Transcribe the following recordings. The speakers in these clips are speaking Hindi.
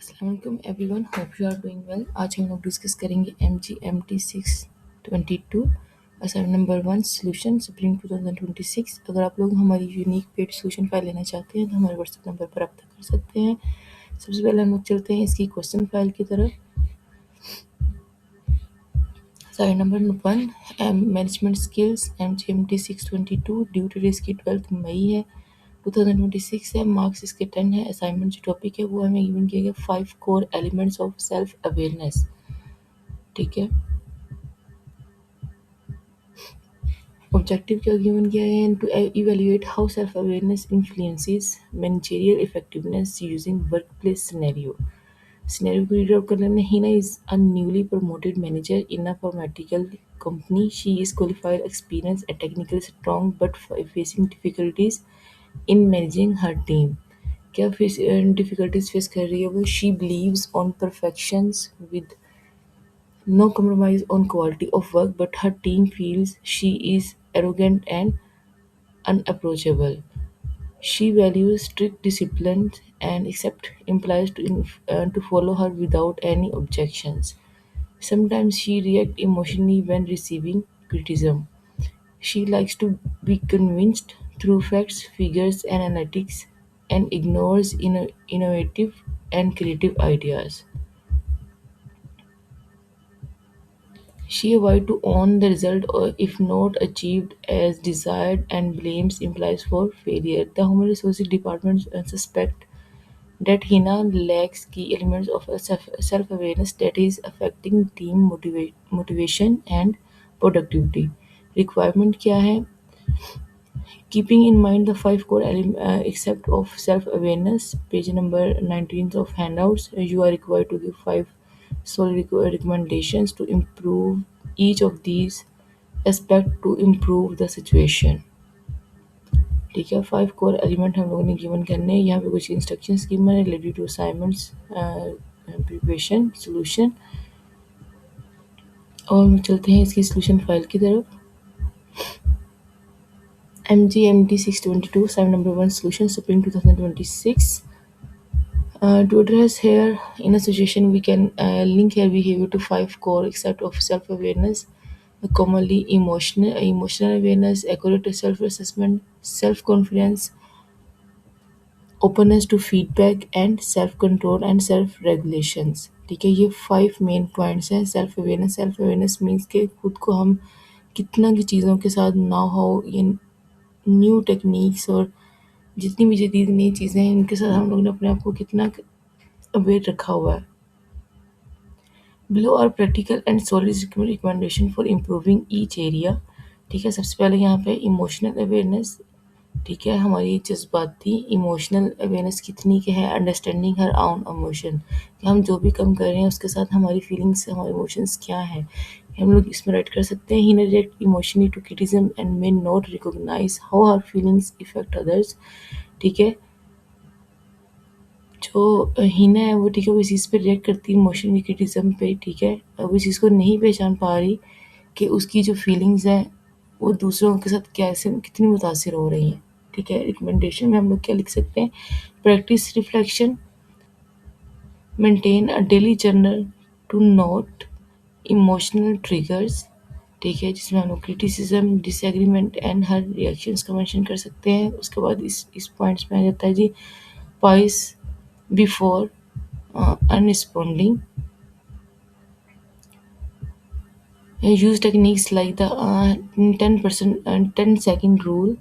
अस्सलाम everyone, hope you are doing well. आज हम लोग डिस्कस करेंगे MGMT 622 assignment number 1 solution spring 2026। अगर आप लोग हमारी यूनिक पेड सोल्यूशन फाइल लेना चाहते हैं तो हमारे व्हाट्सएप नंबर पर रब्ता कर सकते हैं। सबसे पहले हम लोग चलते हैं इसकी क्वेश्चन फाइल की तरफ। Assignment number 1 management skills MGMT 622 due to इसकी 12 मई है 2026 है। मार्क्स इसके 10 है। असाइनमेंट जो टॉपिक है वो हमें गिवन किया गया 5 core elements of self awareness. ठीक है, ऑब्जेक्टिव क्या गिवन किया है? To evaluate how self awareness influences managerial effectiveness using workplace scenario. Scenario को रीड आउट कर लेना। Hina is a newly promoted manager in a pharmaceutical company. She is qualified, experienced, and technically strong, but facing difficulties in managing her team. क्या डिफिकल्टीज फेस कर रही है वो? She beliefs on perfections with no compromise on quality of work, but her team feels she is arrogant and unapproachable. She values strict discipline and accepts employees to follow her without any objections. Sometimes she reacts emotionally when receiving criticism. She likes to be convinced through facts, figures, and analytics and ignores innovative and creative ideas. She avoids to own the result or if not achieved as desired and blames employees for failure. The Human Resources Department suspect that Hina lacks key elements of a self-awareness that is affecting team motivation and productivity. Requirement क्या है? Keeping in mind the five core except of self-awareness, page number 19 of handouts, you are required to give five solid recommendations to improve each of these aspects to improve the situation. ठीक है, 5 कोर एलिमेंट हम लोगों ने गिवन करने हैं। यहाँ पे कुछ इंस्ट्रक्शंस गिवन है related to assignments, preparation, solution. और हम चलते हैं इसकी सॉल्यूशन फाइल की तरफ। MGMT 622 assignment number 1 solution spring 2026. To address here in a situation we can link her behavior to 5 core except of self-awareness, commonly emotional awareness, accurate self-assessment, self-confidence, openness to feedback and self control and self regulations। ठीक है, ये 5 मेन पॉइंट्स हैं। सेल्फ अवेयरनेस मीन्स के खुद को हम कितना की चीज़ों के साथ ना हो, ये न्यू टेक्निक्स और जितनी भी जदीद नई चीज़ें हैं इनके साथ हम लोगों ने अपने आप को कितना अवेयर रखा हुआ है। Below are practical and solid recommendation for improving each area. ठीक है, सबसे पहले यहाँ पे इमोशनल अवेयरनेस। ठीक है, हमारी जज्बाती इमोशनल अवेयरनेस कितनी के है? अंडरस्टैंडिंग हर ओन इमोशन, कि हम जो भी काम कर रहे हैं उसके साथ हमारी फीलिंग्स, हमारे इमोशंस क्या हैं, हम लोग इसमें राइट कर सकते हैं। He react emotionally to criticism and may not recognise how her feelings affect others. ठीक है, जो हीना है वो, ठीक है, वो इस चीज़ पे रिएक्ट करती है इमोशनली क्रिटिसिज्म पे। ठीक है, वो इस चीज़ को नहीं पहचान पा रही कि उसकी जो फीलिंग्स हैं वो दूसरों के साथ कैसे कितनी मुतासिर हो रही हैं। ठीक है, रिकमेंडेशन में हम लोग क्या लिख सकते हैं? Practice reflection, maintain a daily journal to note emotional triggers. ठीक है, जिसमें हम लोग criticism, disagreement and her reactions का मेंशन कर सकते हैं। उसके बाद इस पॉइंट्स में आ जाता है जी pause before unresponding. Use techniques like the 10-second rule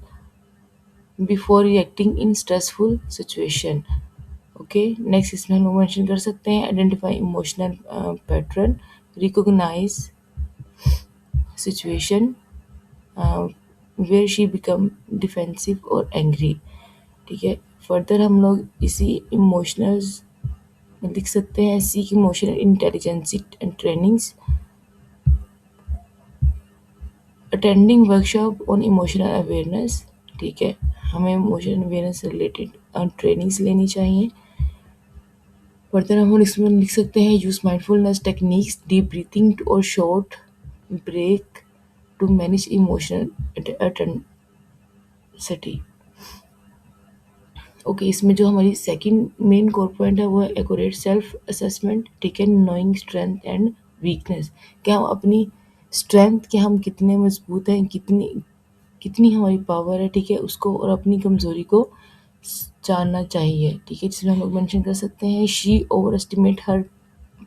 before reacting in stressful situation. Okay, next इसमें हम लोग मेंशन कर सकते हैं identify emotional pattern, recognize situation where she become defensive और एंग्री। ठीक है, फर्दर हम लोग इसी इमोशनल्स में लिख सकते हैं seek emotional intelligence and trainings, attending workshop on emotional awareness. ठीक है, हमें इमोशनल अवेयरनेस से रिलेटेड ट्रेनिंग्स लेनी चाहिए। फर्दर हम इसमें लिख सकते हैं use mindfulness techniques, deep breathing और short break to manage emotional intensity. Okay, इसमें जो हमारी सेकंड मेन कोर पॉइंट है वो है एक्यूरेट सेल्फ असेसमेंट, ठीक है, नोइंग स्ट्रेंथ एंड वीकनेस। क्या हम अपनी स्ट्रेंथ, क्या हम कितने मजबूत हैं, कितनी कितनी हमारी पावर है, ठीक है, उसको और अपनी कमज़ोरी को जानना चाहिए, ठीक है, जिसमें हम लोग मेंशन कर सकते हैं she over estimate her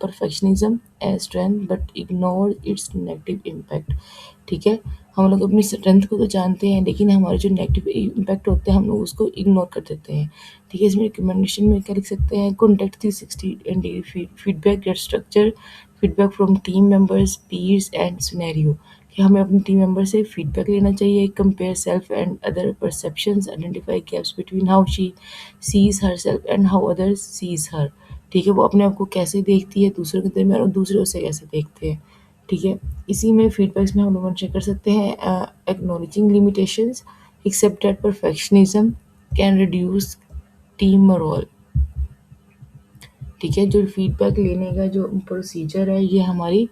perfectionism as strength but ignore its negative impact, ठीक है। हम लोग अपनी स्ट्रेंथ को तो जानते हैं लेकिन हमारे जो नेगेटिव इम्पैक्ट होते हैं हम लोग उसको इग्नोर कर देते हैं, ठीक है। इसमें रिकमेंडेशन में क्या लिख सकते हैं, contact 360 and feedback, get structure feedback from team members, peers and scenario, कि हमें अपनी टीम मेंबर से फीडबैक लेना चाहिए, compare self and other perceptions, identify gaps between how she sees herself and how others sees her, ठीक है, वो अपने आप को कैसे देखती है दूसरों के दरमियान और दूसरे उसे कैसे देखते हैं, ठीक है। इसी में फीडबैक्स में हम लोग मेंशन कर सकते हैं acknowledging limitations, accept that perfectionism can reduce team morale, ठीक है। जो फीडबैक लेने का जो प्रोसीजर है ये हमारी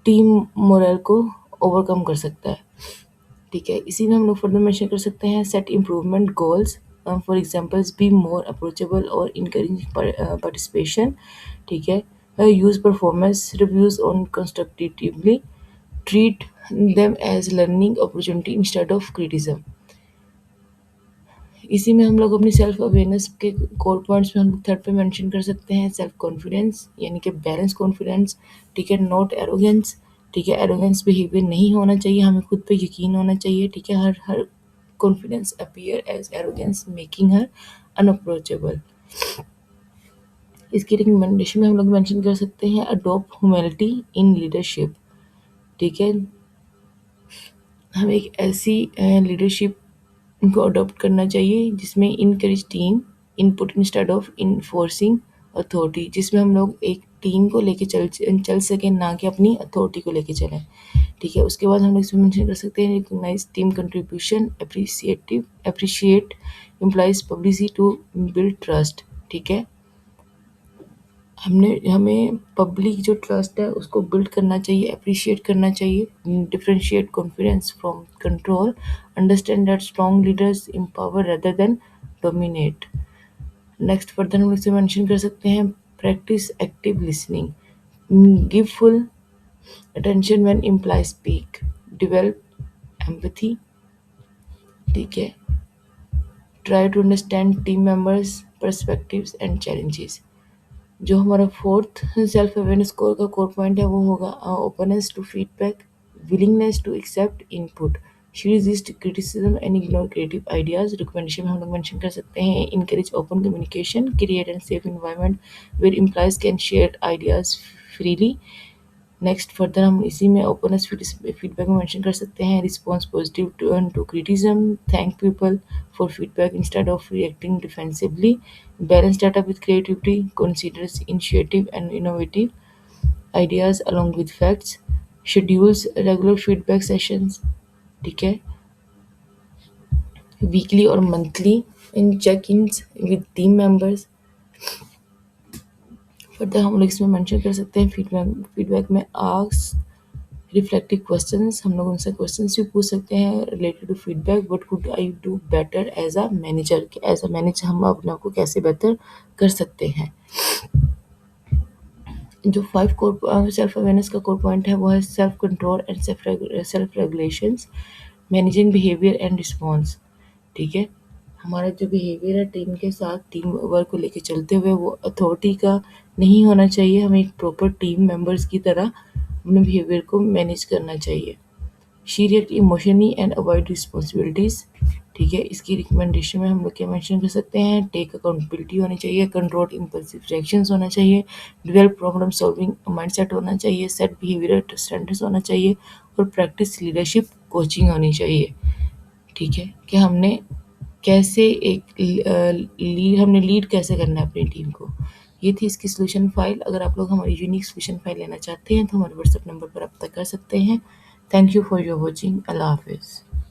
टीम मोरल को ओवरकम कर सकता है, ठीक है। इसी में हम लोग फर्दर मेंशन कर सकते हैं set improvement goals, for examples be more approachable और इनकरेज पार्टिसिपेशन, ठीक है, use performance reviews on constructively, treat them as learning opportunity instead of criticism. इसी में हम लोग अपनी सेल्फ अवेयरनेस के कोर पॉइंट्स में हम थर्ड पे मेंशन कर सकते हैं सेल्फ कॉन्फिडेंस, यानी कि बैलेंस कॉन्फिडेंस, ठीक है, नॉट एरोगेंस, ठीक है, एरोगेंस बिहेवियर नहीं होना चाहिए, हमें खुद पे यकीन होना चाहिए, ठीक है। Her confidence appear as arrogance making her unapproachable. इसकी रिकमेंडेशन में हम लोग मेंशन कर सकते हैं अडॉप्ट ह्यूमिलिटी इन लीडरशिप, ठीक है, हमें एक ऐसी लीडरशिप को अडॉप्ट करना चाहिए जिसमें encourage team input instead of enforcing authority, जिसमें हम लोग एक टीम को लेके चल चल सकें, ना कि अपनी अथॉरिटी को लेके चलें, ठीक है। उसके बाद हम लोग इसमें मेंशन कर सकते हैं recognize team contribution, appreciate employees publicity to build trust, ठीक है। हमें पब्लिक जो ट्रस्ट है उसको बिल्ड करना चाहिए, अप्रिशिएट करना चाहिए, differentiate confidence from control, understand that strong leaders empower rather than dominate. Next further हम इसे मेंशन कर सकते हैं practice active listening, give full attention when employ speak, develop empathy, ठीक है, try to understand team members perspectives and challenges. जो हमारा फोर्थ सेल्फ अवेयरनेस कोर का कोर पॉइंट है वो होगा openness to feedback, willingness to accept input, she resist criticism and ignore creative ideas. Recommendation में हम लोग मेंशन कर सकते हैं encourage open communication, create and safe environment where employees can share ideas freely. Next further हम इसी में ओपननेस फीडबैक में मेंशन कर सकते हैं response positive to criticism, thank people for feedback instead of reacting defensively, balance data with creativity, considers initiative and innovative ideas along with facts, schedules regular feedback sessions, ठीक है, वीकली और monthly in check ins with team members. Further हम लोग इसमें मेंशन कर सकते हैं फीडबैक में आस्क रिफ्लेक्टिव क्वेश्चंस, हम लोग उनसे क्वेश्चंस भी पूछ सकते हैं related to feedback, what could I do better as a manager, as a manager हम अपने आप को कैसे बेहतर कर सकते हैं। जो फाइव कोर सेल्फ अवेयरनेस का कोर पॉइंट है वो है self control and self regulations, managing behaviour and response, ठीक है। हमारा जो बिहेवियर है टीम के साथ, टीम वर्क को लेके चलते हुए वो अथॉरिटी का नहीं होना चाहिए, हमें एक प्रॉपर टीम मेंबर्स की तरह अपने बिहेवियर को मैनेज करना चाहिए। She react emotionally and avoid responsibilities, ठीक है। इसकी रिकमेंडेशन में हम लोग क्या मेंशन कर सकते हैं टेक अकाउंटेबिलिटी होनी चाहिए, कंट्रोल इम्पल्सिव रिएक्शंस होना चाहिए, डेवलप प्रॉब्लम सॉल्विंग माइंडसेट होना चाहिए, सेट बिहेवियर स्टैंडर्ड्स होना चाहिए और प्रैक्टिस लीडरशिप कोचिंग होनी चाहिए, ठीक है। कि हमने कैसे एक हमने लीड कैसे करना है अपनी टीम को। ये थी इसकी सॉल्यूशन फाइल। अगर आप लोग हमारी यूनिक सॉल्यूशन फाइल लेना चाहते हैं तो हमारे व्हाट्सएप नंबर पर आप तक कर सकते हैं। Thank you for your watching. अल्लाह हाफिज़।